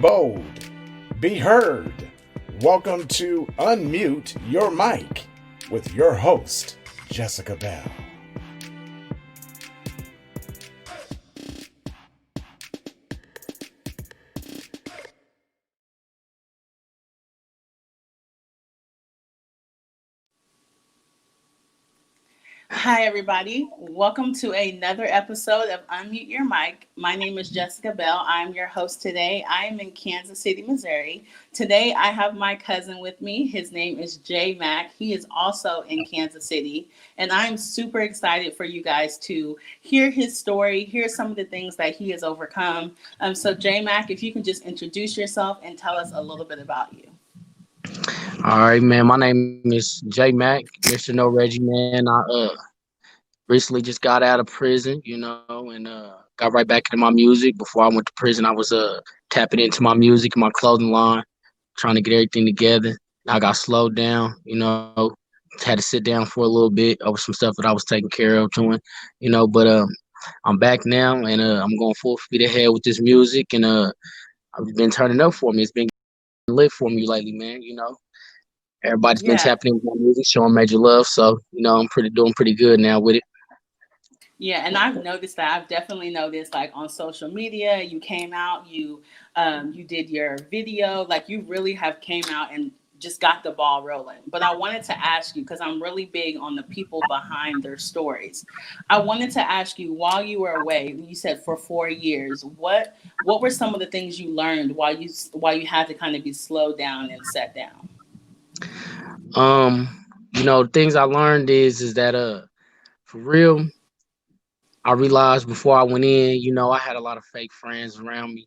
bold, be heard. Welcome to Unmute Your Mic with your host, Jessica Bell. Hi, everybody. Welcome to another episode of Unmute Your Mic. My name is Jessica Bell. I'm your host today. I am in Kansas City, Missouri. Today, I have my cousin with me. His name is J Mack. He is also in Kansas City. And I'm super excited for you guys to hear his story, hear some of the things that he has overcome. So, J Mack, if you can just introduce yourself and tell us a little bit about you. All right, man. My name is J Mack, Mr. No Reggie, man. I recently just got out of prison, and got right back into my music. Before I went to prison, I was tapping into my music and my clothing line, trying to get everything together. I got slowed down, had to sit down for a little bit over some stuff that I was taking care of doing, but I'm back now and I'm going full speed ahead with this music and I've been turning up for me. It's been lit for me lately, man, Everybody's been Yeah. tapping in with my music, showing major love. So, I'm doing pretty good now with it. Yeah, and I've noticed that. I've definitely noticed, like on social media, you came out, you did your video, like you really have came out and just got the ball rolling. But I wanted to ask you because I'm really big on the people behind their stories. I wanted to ask you while you were away, you said for 4 years, what were some of the things you learned while you had to kind of be slowed down and set down? Um, the things I learned is that for real, I realized before I went in, I had a lot of fake friends around me.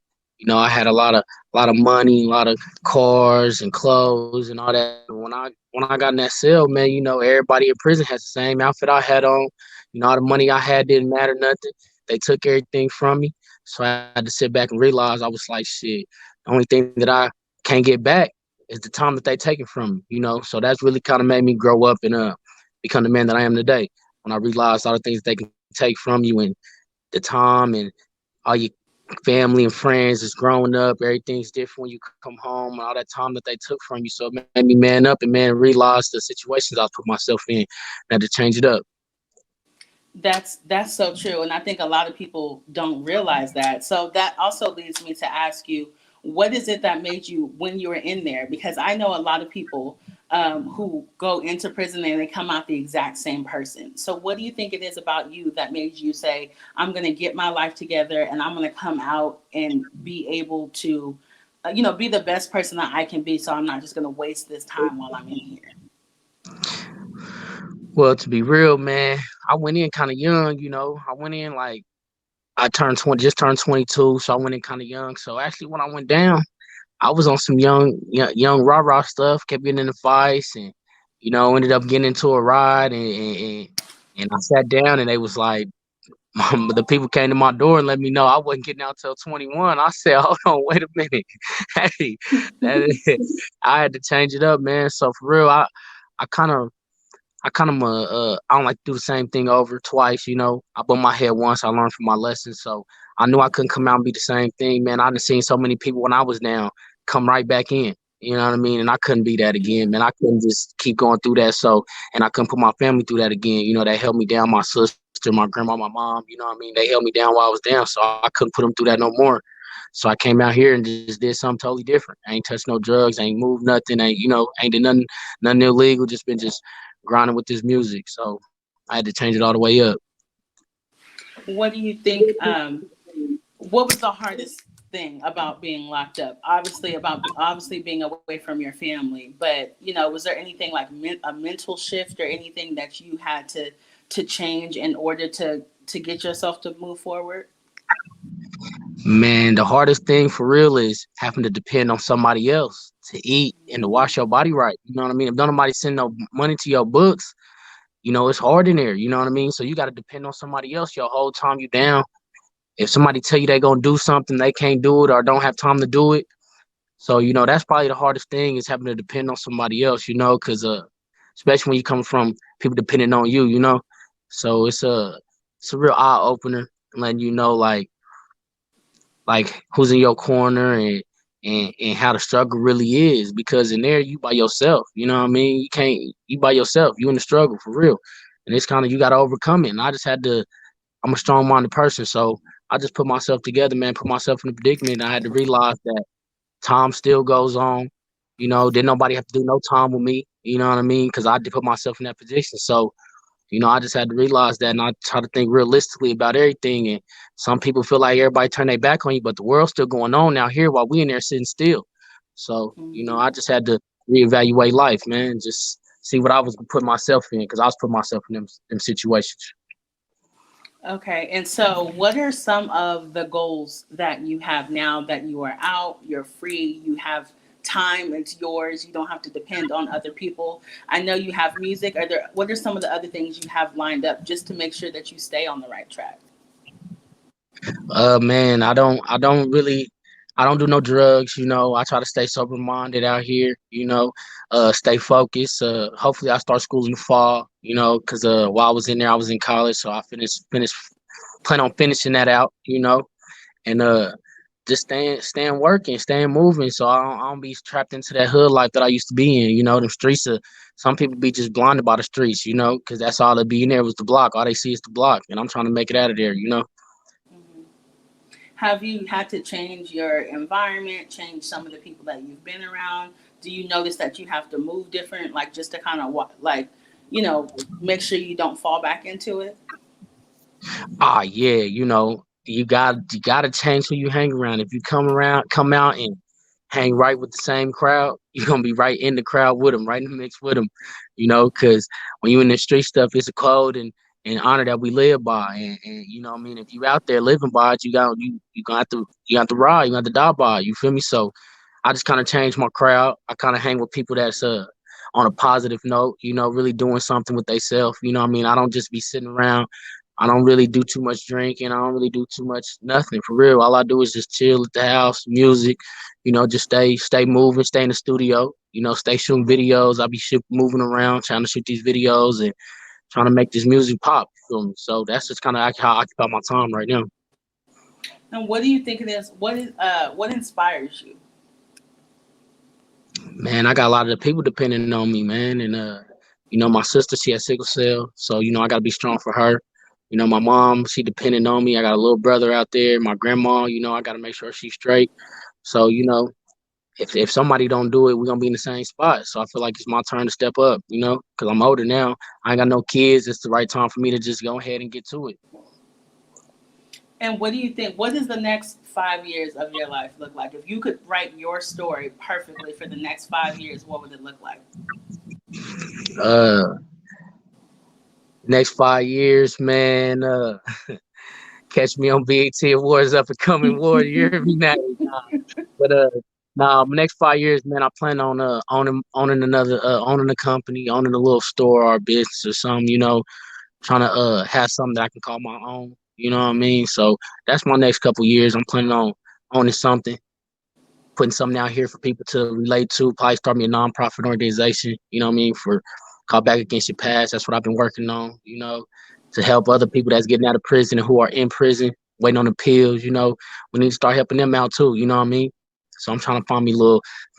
I had a lot of money, a lot of cars and clothes and all that. When I got in that cell, man, everybody in prison has the same outfit I had on. All the money I had didn't matter nothing. They took everything from me. So I had to sit back and realize I was like, shit, the only thing that I can't get back is the time that they taken from me. So that's really kind of made me grow up and become the man that I am today. When I realized all the things that they can take from you and the time and all your family and friends is growing up. Everything's different when you come home and all that time that they took from you. So it made me man up and realize the situations I put myself in and had to change it up. That's so true, and I think a lot of people don't realize that. So that also leads me to ask you, what is it that made you when you were in there? Because I know a lot of people who go into prison and they come out the exact same person. So what do you think it is about you that made you say, "I'm going to get my life together and I'm going to come out and be able to, be the best person that I can be. So I'm not just going to waste this time while I'm in here." Well, to be real, man, I went in kind of young. I went in like I turned 20, just turned 22, so I went in kind of young. So actually, when I went down, I was on some young rah rah stuff, kept getting in the fights, and ended up getting into a ride, and I sat down, and they was like, the people came to my door and let me know I wasn't getting out till 21. I said, hold on, wait a minute, hey, that is, I had to change it up, man. So for real, I kind of. I don't like to do the same thing over twice. I bumped my head once. I learned from my lessons, so I knew I couldn't come out and be the same thing, man. I done seen so many people when I was down come right back in. You know what I mean? And I couldn't be that again, man. I couldn't just keep going through that. So, and I couldn't put my family through that again. They held me down. My sister, my grandma, my mom. You know what I mean? They held me down while I was down, so I couldn't put them through that no more. So I came out here and just did something totally different. I ain't touched no drugs. Ain't moved nothing. Ain't did nothing illegal. Just been just grinding with this music. So I had to change it all the way up. What do you think? What was the hardest thing about being locked up? Obviously being away from your family, but was there anything like a mental shift or anything that you had to change in order to get yourself to move forward? Man, the hardest thing for real is having to depend on somebody else to eat and to wash your body right. You know what I mean? If don't nobody send no money to your books, it's hard in there. You know what I mean? So you got to depend on somebody else your whole time you down. If somebody tell you they gonna do something, they can't do it or don't have time to do it. So that's probably the hardest thing is having to depend on somebody else. Because especially when you come from people depending on you. So it's a real eye opener, letting you know like who's in your corner and and how the struggle really is. Because in there you by yourself, you know what I mean? You can't you by yourself, you in the struggle for real. And it's kind of you got to overcome it. And I just had to. I'm a strong minded person, so I just put myself together, man. Put myself in a predicament. And I had to realize that time still goes on. You know, didn't nobody have to do no time with me. You know what I mean? Because I did put myself in that position. So I just had to realize that, and I try to think realistically about everything. And some people feel like everybody turn their back on you, but the world's still going on out here while we in there sitting still. So, I just had to reevaluate life, man. Just see what I was putting myself in, because I was putting myself in them situations. Okay, and so what are some of the goals that you have now that you are out, you're free, you have time, it's yours, you don't have to depend on other people? I know you have music. What are some of the other things you have lined up just to make sure that you stay on the right track? Man, I don't do no drugs. I try to stay sober minded out here. Stay focused. Hopefully I start school in the fall. Because while I was in there, I was in college, so I plan on finishing that out. And just staying working, staying moving, so I don't be trapped into that hood life that I used to be in. Them streets. Some people be just blinded by the streets. Because that's all they be in there was the block. All they see is the block, and I'm trying to make it out of there. Mhm. Have you had to change your environment, change some of the people that you've been around? Do you notice that you have to move different, like just to kind of you know, make sure you don't fall back into it? Yeah, you gotta change who you hang around. If you come out and hang right with the same crowd, you're gonna be right in the crowd with them, right in the mix with them. Because when you in the street stuff, it's a code and honor that we live by. And what I mean, if you out there living by it, you gonna have to ride, you gonna have to die by it. You feel me? So I just kind of changed my crowd. I kind of hang with people that's on a positive note, really doing something with themselves. You know what I mean? I don't just be sitting around. I don't really do too much drinking. I don't really do too much nothing for real. All I do is just chill at the house, music, just stay moving, stay in the studio, stay shooting videos. I be moving around, trying to shoot these videos and trying to make this music pop. You feel me? So that's just kind of how I occupy my time right now. And what do you think it is? What inspires you? Man, I got a lot of the people depending on me, man. And my sister, she has sickle cell, so I gotta be strong for her. My mom, she depending on me. I got a little brother out there, my grandma, I gotta make sure she's straight. So, if somebody don't do it, we're gonna be in the same spot. So I feel like it's my turn to step up, because I'm older now. I ain't got no kids. It's the right time for me to just go ahead and get to it. And what do you think? What does the next 5 years of your life look like? If you could write your story perfectly for the next 5 years, what would it look like? Uh Next 5 years, man, catch me on BET Awards up and coming warrior every night. But next 5 years, man, I plan on owning a company, owning a little store or a business or something, trying to have something that I can call my own. You know what I mean? So that's my next couple years. I'm planning on owning something, putting something out here for people to relate to. Probably start me a nonprofit organization. You know what I mean? For call back against your past. That's what I've been working on. To help other people that's getting out of prison and who are in prison waiting on appeals. We need to start helping them out too. You know what I mean? So I'm trying to find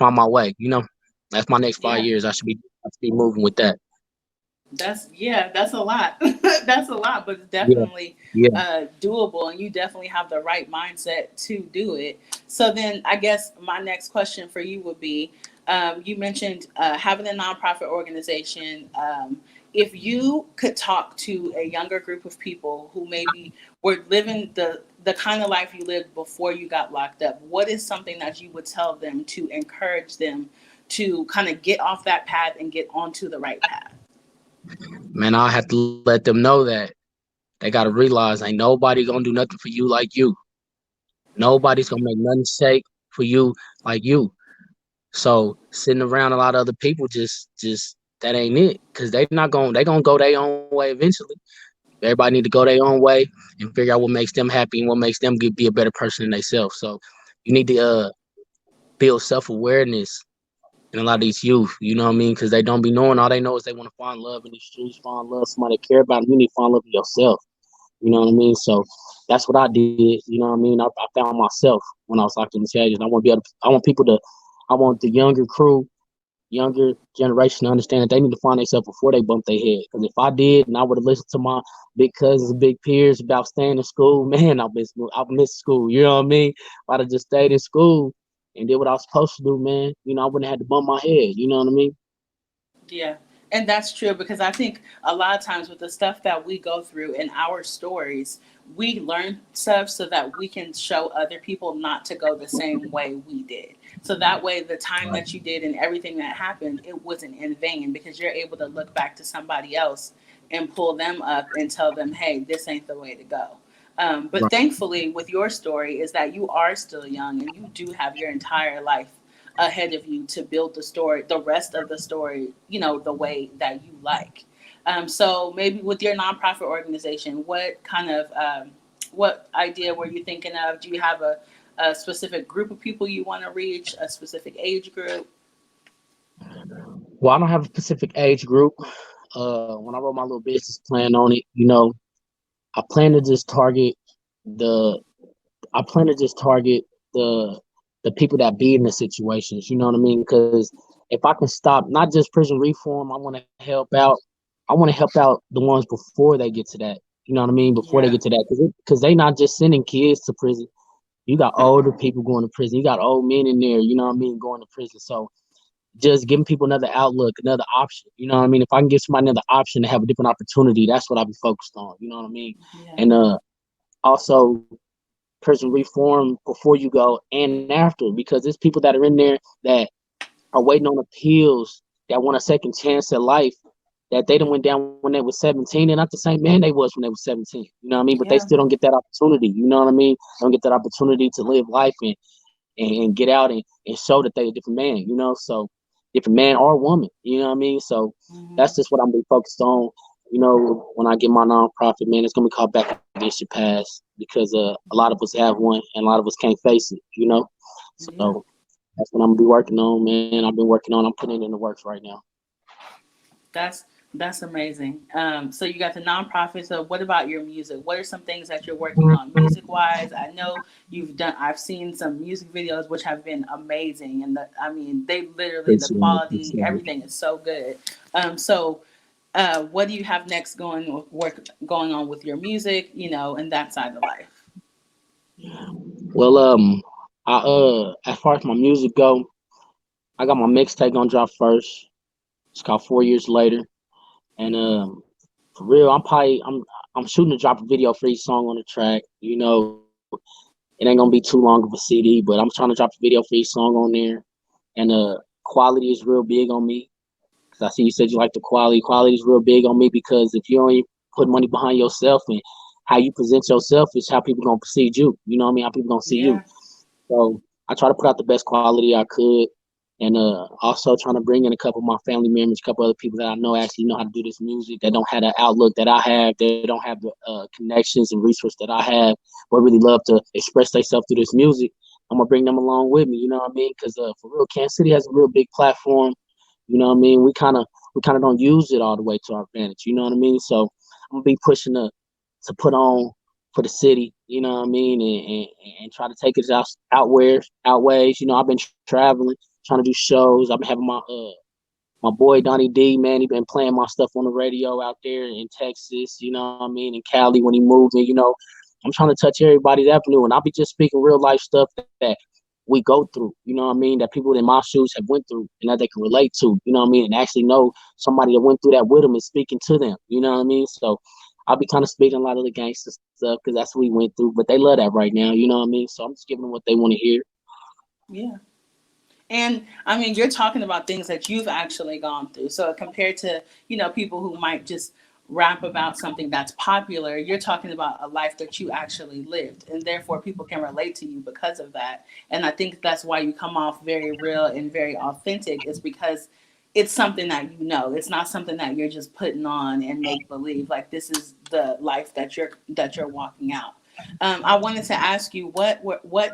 my way. That's my next five Yeah. years. I should be moving with that. That's a lot. That's a lot, but it's Yeah, definitely yeah. doable, and you definitely have the right mindset to do it. So then, I guess my next question for you would be: you mentioned having a nonprofit organization. If you could talk to a younger group of people who maybe were living the kind of life you lived before you got locked up, what is something that you would tell them to encourage them to kind of get off that path and get onto the right path? Man, I have to let them know that they gotta realize ain't nobody gonna do nothing for you like you. Nobody's gonna make nothing shake for you like you. So sitting around a lot of other people just that ain't it. Cause they gonna go their own way eventually. Everybody need to go their own way and figure out what makes them happy and what makes them be a better person than themselves. So you need to build self awareness in a lot of these youth. You know what I mean? Because they don't be knowing. All they know is they want to find love in the streets, find love, somebody that care about them. You need to find love in yourself. You know what I mean? So that's what I did. You know what I mean? I found myself when I was locked in the cages. I want people to, I want the younger crew, younger generation to understand that they need to find themselves before they bump their head. Because if I did and I would have listened to my big cousins, big peers about staying in school, man, I miss school. You know what I mean? If I'd have just stayed in school and did what I was supposed to do, man, you know, I wouldn't have had to bump my head. You know what I mean? Yeah. And that's true because I think a lot of times with the stuff that we go through in our stories, we learn stuff so that we can show other people not to go the same way we did. So that way, the time that you did and everything that happened, it wasn't in vain because you're able to look back to somebody else and pull them up and tell them, hey, this ain't the way to go. But Right. thankfully, with your story, is that you are still young and you do have your entire life ahead of you to build the story, the rest of the story, the way that you like. So maybe with your nonprofit organization, what kind of what idea were you thinking of? Do you have a specific group of people you want to reach, a specific age group? Well, I don't have a specific age group. When I wrote my little business plan on it, you know, I plan to just target the I plan to just target the the people that be in the situations. You know what I mean? Because if I can stop not just prison reform, I want to help out. I want to help out the ones before they get to that. You know what I mean? Before they get Yeah. to that, because they not just sending kids to prison. You got older people going to prison. You got old men in there. You know what I mean? Going to prison. So just giving people another outlook, another option. You know what I mean? If I can give somebody another option to have a different opportunity, that's what I'll be focused on. You know what I mean? Yeah. And also prison reform before you go and after, because there's people that are in there that are waiting on appeals, that want a second chance at life, that they done went down when they was 17. They're not the same man they was when they was 17. You know what I mean? But they Yeah. still don't get that opportunity. You know what I mean? They don't get that opportunity to live life and get out and show that they a different man, you know? So different man or woman, you know what I mean? So Hmm. that's just what I'm be focused on. You know, when I get my nonprofit, man, it's gonna be called Back Against Your Past because a lot of us have one and a lot of us can't face it, you know? Yeah. So that's what I'm gonna be working on, man. I've been working on, I'm putting it in the works right now. That's that's amazing. So you got the nonprofit. So what about your music? What are some things that you're working on music wise? I know you've done. I've seen some music videos which have been amazing, and I mean, they literally the Appreciate it, quality, appreciate it. everything is so good. So what do you have next going on with your music? And that side of life. Well, as far as my music go, I got my mixtape gonna drop first. It's called 4 Years Later. And for real, I'm shooting to drop a video for each song on the track. You know, it ain't gonna be too long of a CD, but I'm trying to drop a video for each song on there. And quality is real big on me. Cause I see you said you like the quality. Quality is real big on me because if you only put money behind yourself and how you present yourself is how people gonna perceive you. You know what I mean? How people gonna see you. Yeah. So I try to put out the best quality I could, and also trying to bring in a couple of my family members, a couple other people that I know actually know how to do this music, that don't have the outlook that I have, they don't have the connections and resources that I have, but really love to express themselves through this music. I'm gonna bring them along with me. You know what I mean? Because for real, Kansas City has a real big platform. You know what I mean? We kind of don't use it all the way to our advantage. You know what I mean? So I'm gonna be pushing to put on for the city, you know what I mean, and try to take it outways. You know, I've been traveling, trying to do shows. I've been having my boy Donnie D, man, he been playing my stuff on the radio out there in Texas, you know what I mean, in Cali when he moved me, you know. I'm trying to touch everybody's avenue, and I'll be just speaking real life stuff that we go through, you know what I mean, that people in my shoes have went through and that they can relate to, you know what I mean, and actually know somebody that went through that with them and speaking to them, you know what I mean. So I'll be kind of speaking a lot of the gangster stuff because that's what we went through, but they love that right now, you know what I mean. So I'm just giving them what they want to hear. Yeah. And I mean, you're talking about things that you've actually gone through. So compared to, people who might just rap about something that's popular, you're talking about a life that you actually lived. And therefore, people can relate to you because of that. And I think that's why you come off very real and very authentic, is because it's something that you know. It's not something that you're just putting on and make believe. Like this is the life that you're walking out. I wanted to ask you what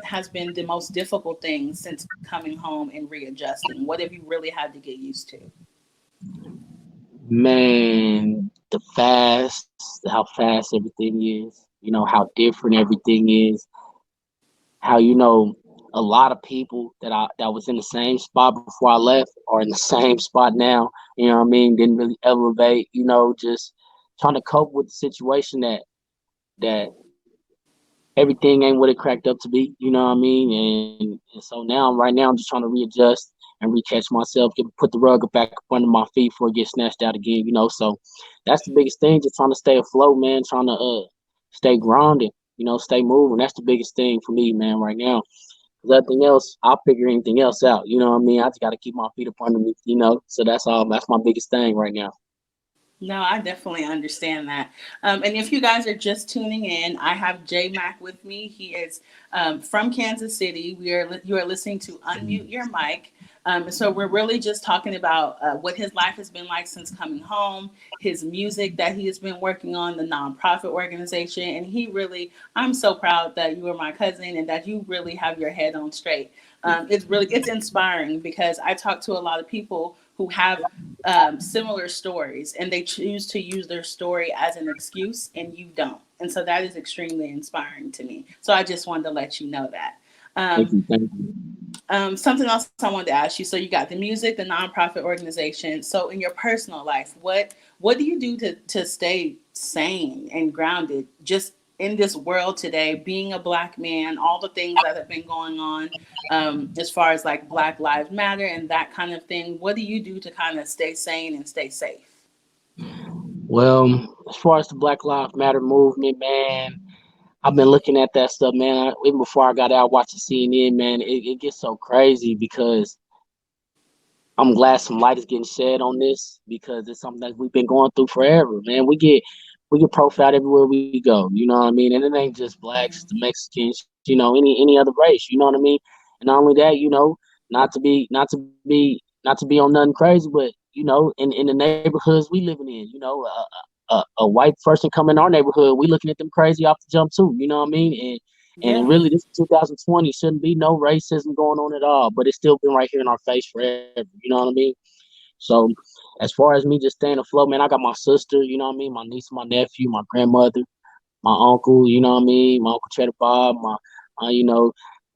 has been the most difficult thing since coming home and readjusting. What have you really had to get used to? Man, how fast everything is. You how different everything is, how a lot of people that was in the same spot before I left are in the same spot now. You know what I mean? Didn't really elevate. Just trying to cope with the situation that everything ain't what it cracked up to be. You know what I mean? And so now, right now, I'm just trying to readjust and recatch myself, put the rug back up under my feet before it gets snatched out again. So that's the biggest thing. Just trying to stay afloat, man. Trying to stay grounded. Stay moving. That's the biggest thing for me, man, right now. Nothing else, I'll figure anything else out. You know what I mean? I just got to keep my feet up under me, So that's all. That's my biggest thing right now. No, I definitely understand that. And if you guys are just tuning in, I have J Mack with me. He is from Kansas City. You are listening to Unmute Your Mic. So we're really just talking about what his life has been like since coming home, his music that he has been working on, the nonprofit organization, and I'm so proud that you are my cousin and that you really have your head on straight. It's inspiring because I talk to a lot of people who have similar stories and they choose to use their story as an excuse and you don't. And so that is extremely inspiring to me. So I just wanted to let you know that. Thank Um, you. Thank you. Something else I wanted to ask you. So you got the music, the nonprofit organization. So in your personal life, what do you do to stay sane and grounded just in this world today, being a Black man, all the things that have been going on as far as like Black Lives Matter and that kind of thing? What do you do to kind of stay sane and stay safe? Well, as far as the Black Lives Matter movement, man, I've been looking at that stuff, man. Even before I got out watching CNN, man, it gets so crazy because I'm glad some light is getting shed on this because it's something that we've been going through forever, man. We get profiled everywhere we go, you know what I mean? And it ain't just blacks, the Mexicans, any other race, you know what I mean? And not only that, not to be on nothing crazy, but in the neighborhoods we living in, a white person come in our neighborhood, we looking at them crazy off the jump too, you know what I mean? And Yeah. really, this is 2020. Shouldn't be no racism going on at all, but it's still been right here in our face forever. You know what I mean? So, as far as me just staying afloat, man, I got my sister. You know what I mean? My niece, my nephew, my grandmother, my uncle. You know what I mean? My uncle Cheddar Bob.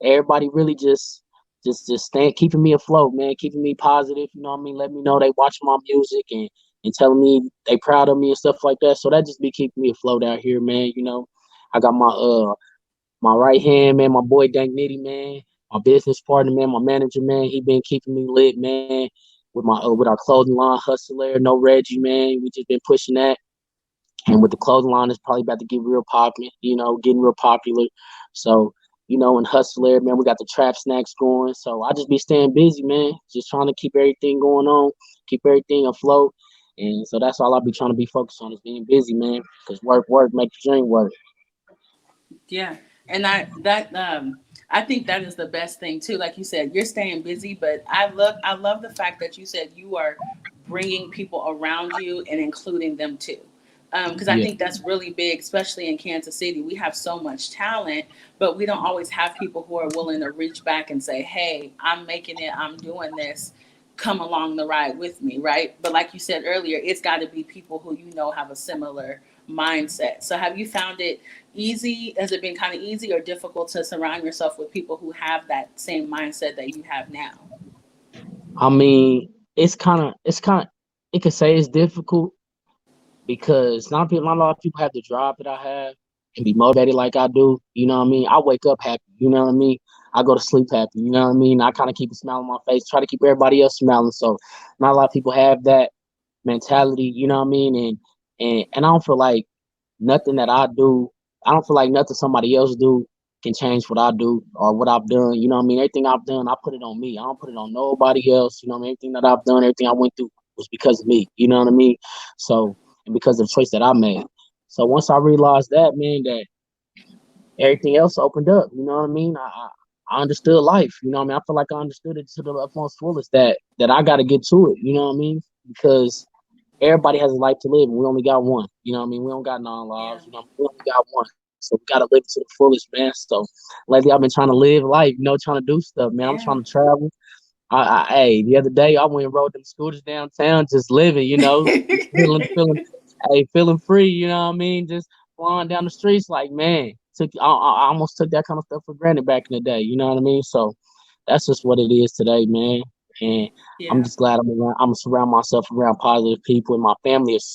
Everybody really just staying, keeping me afloat, man, keeping me positive. You know what I mean? Let me know they watch my music and telling me they proud of me and stuff like that. So that just be keeping me afloat out here, man. I got my right hand, man, my boy Dank Nitty, man, my business partner, man, my manager, man, he been keeping me lit, man, with our clothing line, Hustler, no Reggie, man. We just been pushing that. And with the clothing line, it's probably about to get real popular, getting real popular. So, and Hustler, man, we got the trap snacks going. So I just be staying busy, man, just trying to keep everything going on, keep everything afloat. And so that's all I'll be trying to be focused on is being busy, man, because work, make the dream work. Yeah. And I think that is the best thing too. Like you said, you're staying busy, but I love the fact that you said you are bringing people around you and including them too. Because I Yeah. think that's really big, especially in Kansas City. We have so much talent, but we don't always have people who are willing to reach back and say, "Hey, I'm making it. I'm doing this. Come along the ride with me," right? But like you said earlier, it's got to be people who have a similar mindset. So have you found it easy? Has it been kind of easy or difficult to surround yourself with people who have that same mindset that you have now? I mean, it could say it's difficult because not a lot of people have the drive that I have and be motivated like I do. You know what I mean? I wake up happy. You know what I mean? I go to sleep happy. You know what I mean? I kind of keep a smile on my face, try to keep everybody else smiling. So not a lot of people have that mentality. You know what I mean? And I don't feel like nothing that I do, I don't feel like nothing somebody else do can change what I do or what I've done. You know what I mean? Everything I've done, I put it on me. I don't put it on nobody else. You know what I mean? Everything that I've done, everything I went through was because of me. You know what I mean? So, and because of the choice that I made. So once I realized that, man, that everything else opened up. You know what I mean? I understood life. You know what I mean? I feel like I understood it to the utmost fullest that I got to get to it. You know what I mean? Because everybody has a life to live, and we only got one. You know what I mean? We don't got nine Yeah. lives. We only got one. So we gotta live it to the fullest, man. So lately I've been trying to live life, trying to do stuff, man. I'm Yeah. trying to travel. Hey, the other day I went and rode them scooters downtown, just living, feeling, feeling free. You know what I mean? Just flying down the streets. Like, man, I almost took that kind of stuff for granted back in the day. You know what I mean? So that's just what it is today, man. And I'm Yeah. just glad I'm surround myself around positive people. And our family is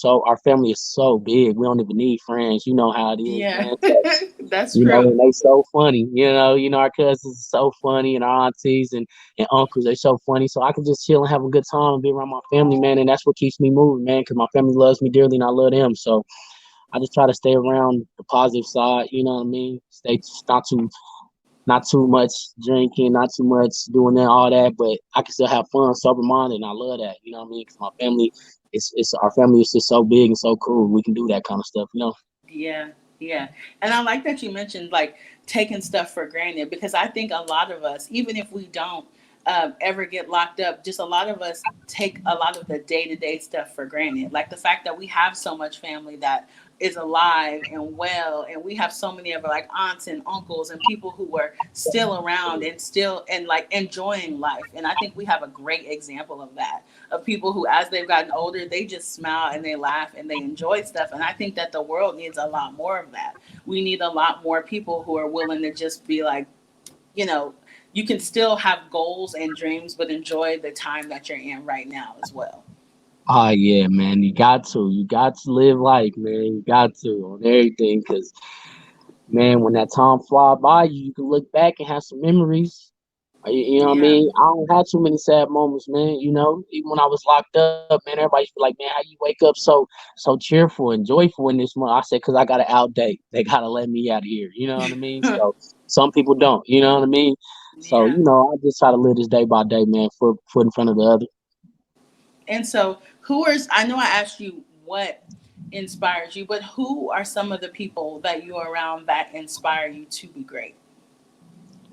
so big. We don't even need friends. You know how it is, Yeah. man. So, That's you know, true. and they so funny. Our cousins are so funny, and our aunties and uncles, they so funny. So I can just chill and have a good time and be around my family, man. And that's what keeps me moving, man, because my family loves me dearly and I love them. So I just try to stay around the positive side, you know what I mean? Stay not too much drinking, not too much doing that, all that, but I can still have fun, sober minded, and I love that, you know what I mean? Because my family, it's our family is just so big and so cool. We can do that kind of stuff, you know? Yeah, yeah. And I like that you mentioned like taking stuff for granted because I think a lot of us, even if we don't ever get locked up, just a lot of us take a lot of the day to day stuff for granted. Like the fact that we have so much family that is alive and well, and we have so many of our like aunts and uncles and people who are still around and still and like enjoying life. And I think we have a great example of that of people who, as they've gotten older, they just smile and they laugh and they enjoy stuff. And I think that the world needs a lot more of that. We need a lot more people who are willing to just be like, you know, you can still have goals and dreams, but enjoy the time that you're in right now as well. Oh, yeah, man. You got to live life, man. You got to on everything because, man, when that time fly by you, you can look back and have some memories. You know what I Yeah. mean? I don't have too many sad moments, man. You know, even when I was locked up, man, everybody used to be like, "Man, how you wake up so cheerful and joyful in this month?" I said, "Cause I got to outdate. They gotta let me out of here." You know what I mean? So some people don't. You know what I mean? So Yeah. I just try to live this day by day, man, foot in front of the other. And so, I know I asked you what inspires you, but who are some of the people that you're around that inspire you to be great?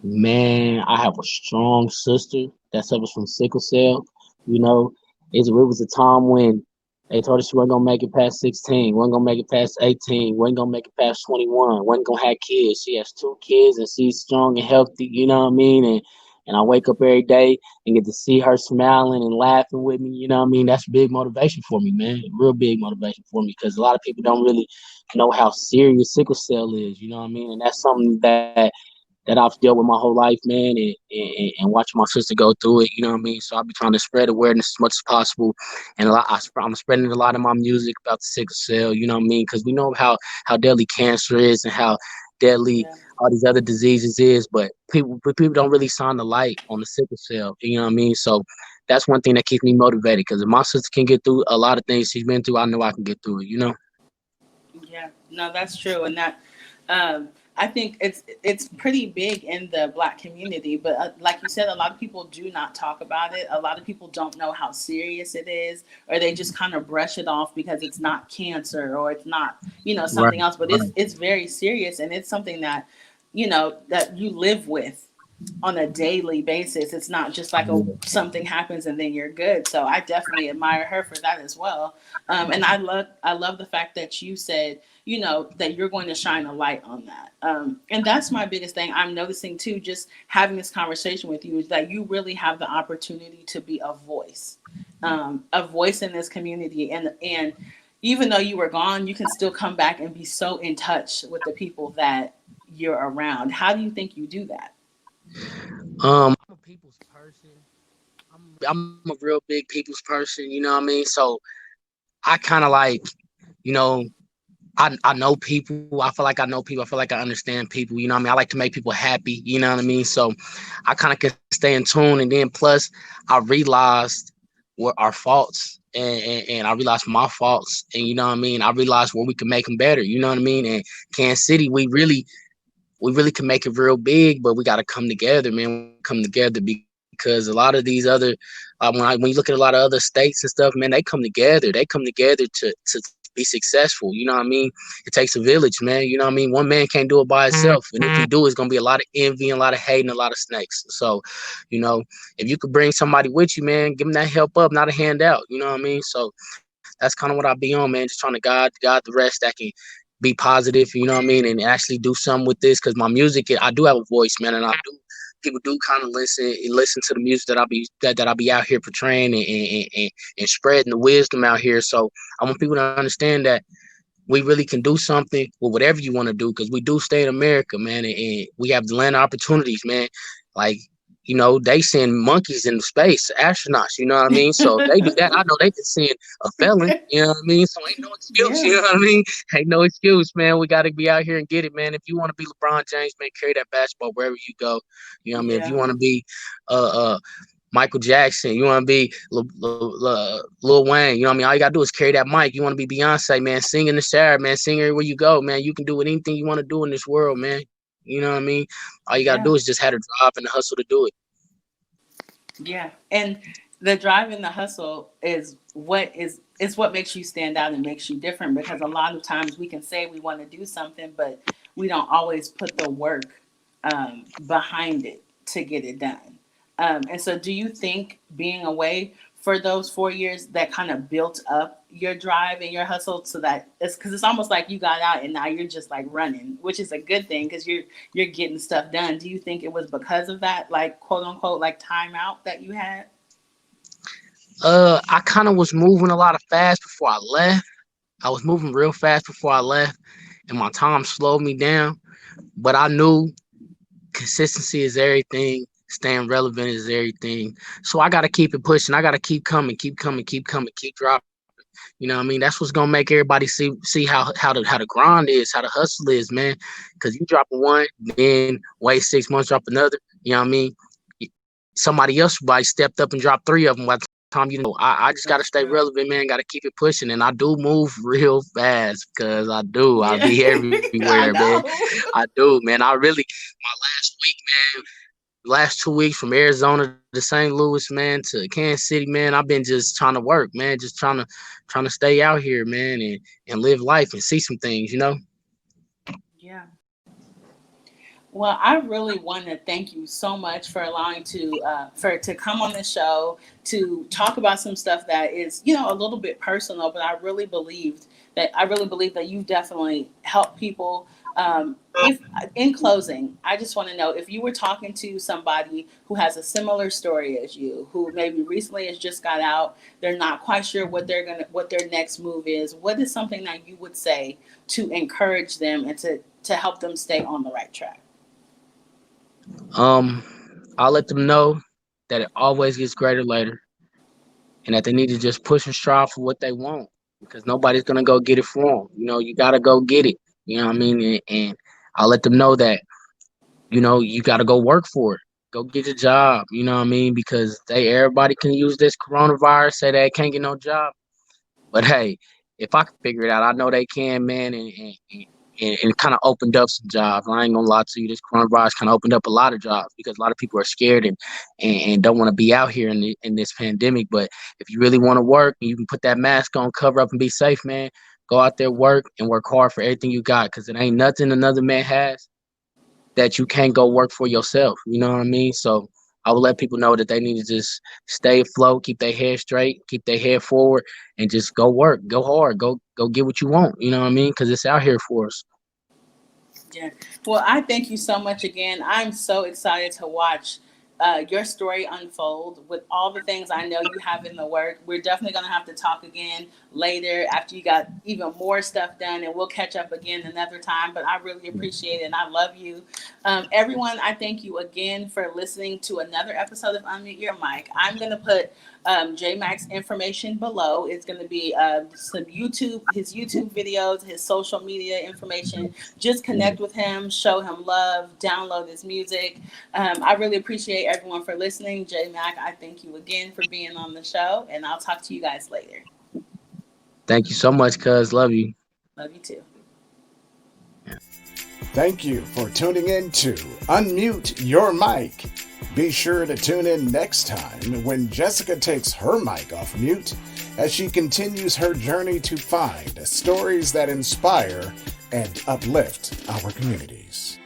Man, I have a strong sister that suffers from sickle cell. You know, it was a time when they told us she wasn't gonna make it past 16, wasn't gonna make it past 18, wasn't gonna make it past 21, wasn't gonna have kids. She has two kids and she's strong and healthy, you know what I mean? And I wake up every day and get to see her smiling and laughing with me, you know what I mean? That's big motivation for me, man. Real big motivation for me because a lot of people don't really know how serious sickle cell is, you know what I mean? And that's something that I've dealt with my whole life, man, and watching my sister go through it, you know what I mean? So I'll be trying to spread awareness as much as possible. And I'm spreading a lot of my music about the sickle cell, you know what I mean? Because we know how deadly cancer is and how deadly Yeah. all these other diseases is, but people don't really shine the light on the sickle cell, you know what I mean? So that's one thing that keeps me motivated because if my sister can get through a lot of things she's been through, I know I can get through it, you know? Yeah, no, that's true, and that um, I think it's pretty big in the Black community. But like you said, a lot of people do not talk about it. A lot of people don't know how serious it is, or they just kind of brush it off because it's not cancer or it's not Right, something else. But right. it's very serious, and it's something that that you live with on a daily basis. It's not just like a Yeah. something happens and then you're good. So I definitely admire her for that as well. And I love the fact that you said that you're going to shine a light on that. And that's my biggest thing. I'm noticing too, just having this conversation with you, is that you really have the opportunity to be a voice in this community, and even though you were gone, you can still come back and be so in touch with the people that you're around. How do you think you do that? I'm a people's person. I'm a real big people's person, you know what I mean? So I kind of like, you know, I know people. I feel like I know people. I feel like I understand people. You know what I mean? I like to make people happy. You know what I mean? So I kind of can stay in tune. And then plus, I realized what our faults and I realized my faults. And you know what I mean? I realized where we can make them better. You know what I mean? And Kansas City, we really can make it real big, but we got to come together, man. We come together because a lot of these other, when you look at a lot of other states and stuff, man, they come together. They come together to be successful. You know what I mean? It takes a village, man. You know what I mean? One man can't do it by himself, and if he do, it's gonna be a lot of envy and a lot of hate and a lot of snakes. So, you know, if you could bring somebody with you, man, give them that help up, not a handout. You know what I mean? So that's kind of what I be on, man. Just trying to guide the rest that can be positive, you know what I mean, and actually do something with this because my music, I do have a voice, man, and I do. People do kind of listen to the music that I be out here portraying and spreading the wisdom out here. So I want people to understand that we really can do something with whatever you want to do, because we do stay in America, man, and we have the land of opportunities, man. Like, they send monkeys into space, astronauts, you know what I mean? So if they do that, I know they can send a felon, you know what I mean? So ain't no excuse, Yeah. you know what I mean? Ain't no excuse, man. We got to be out here and get it, man. If you want to be LeBron James, man, carry that basketball wherever you go. You know what I mean? If Yeah. you want to be Michael Jackson, you want to be Lil Wayne, you know what I mean? All you got to do is carry that mic. You want to be Beyonce, man, sing in the shower, man, sing everywhere you go, man. You can do anything you want to do in this world, man. You know what I mean? All you got to do is just have the drive and the hustle to do it. Yeah. And the drive and the hustle is what makes you stand out and makes you different, because a lot of times we can say we want to do something, but we don't always put the work behind it to get it done. And so do you think being away for those 4 years, that kind of built up your drive and your hustle, so that it's almost like you got out and now you're just like running, which is a good thing because you're getting stuff done. Do you think it was because of that, like, quote unquote, like time out that you had? I kind of was moving a lot of fast before I left. I was moving real fast before I left, and my time slowed me down. But I knew consistency is everything. Staying relevant is everything. So I got to keep it pushing. I got to keep coming, keep dropping. You know what I mean? That's what's gonna make everybody see how the grind is, how the hustle is, man. Because you drop one, then wait 6 months, drop another. You know what I mean? Somebody else probably stepped up and dropped 3 of them by the time I just gotta stay relevant, man. Gotta keep it pushing, and I do move real fast because I do. I Yeah. be everywhere, man. I do, man. I really, my last week, man. Last 2 weeks from Arizona to St. Louis, man, to Kansas City, man, I've been just trying to work, man, just trying to stay out here, man, and live life and see some things, Yeah. Well, I really want to thank you so much for allowing to come on the show to talk about some stuff that is, a little bit personal, but I really believe that you definitely help people. If in closing, I just want to know, if you were talking to somebody who has a similar story as you, who maybe recently has just got out, they're not quite sure what their next move is, what is something that you would say to encourage them and to help them stay on the right track? I'll let them know that it always gets greater later, and that they need to just push and strive for what they want, because nobody's gonna go get it for them. You gotta go get it. You know what I mean? And I'll let them know that you gotta go work for it. Go get a job. You know what I mean? Because everybody can use this coronavirus, say they can't get no job. But hey, if I can figure it out, I know they can, man, and kind of opened up some jobs. I ain't gonna lie to you, this coronavirus kind of opened up a lot of jobs, because a lot of people are scared and don't want to be out here in this pandemic. But if you really want to work, you can put that mask on, cover up, and be safe, man. Go out there, work, and work hard for everything you got, because it ain't nothing another man has that you can't go work for yourself. You know what I mean? So I would let people know that they need to just stay afloat, keep their head straight, keep their head forward, and just go work, go hard, go get what you want. You know what I mean? Because it's out here for us. Yeah. Well, I thank you so much again. I'm so excited to watch your story unfold with all the things I know you have in the work. We're definitely going to have to talk again later after you got even more stuff done, and we'll catch up again another time. But I really appreciate it, and I love you. Everyone, I thank you again for listening to another episode of Unmute Your Mic. I'm going to put J Mack's information below. It's going to be his YouTube videos, his social media information. Just connect with him, show him love, download his music. I really appreciate everyone for listening. J Mack, I thank you again for being on the show, and I'll talk to you guys later. Thank you so much, cuz. Love you. Love you too. Thank you for tuning in to Unmute Your Mic. Be sure to tune in next time when Jessica takes her mic off mute as she continues her journey to find stories that inspire and uplift our communities.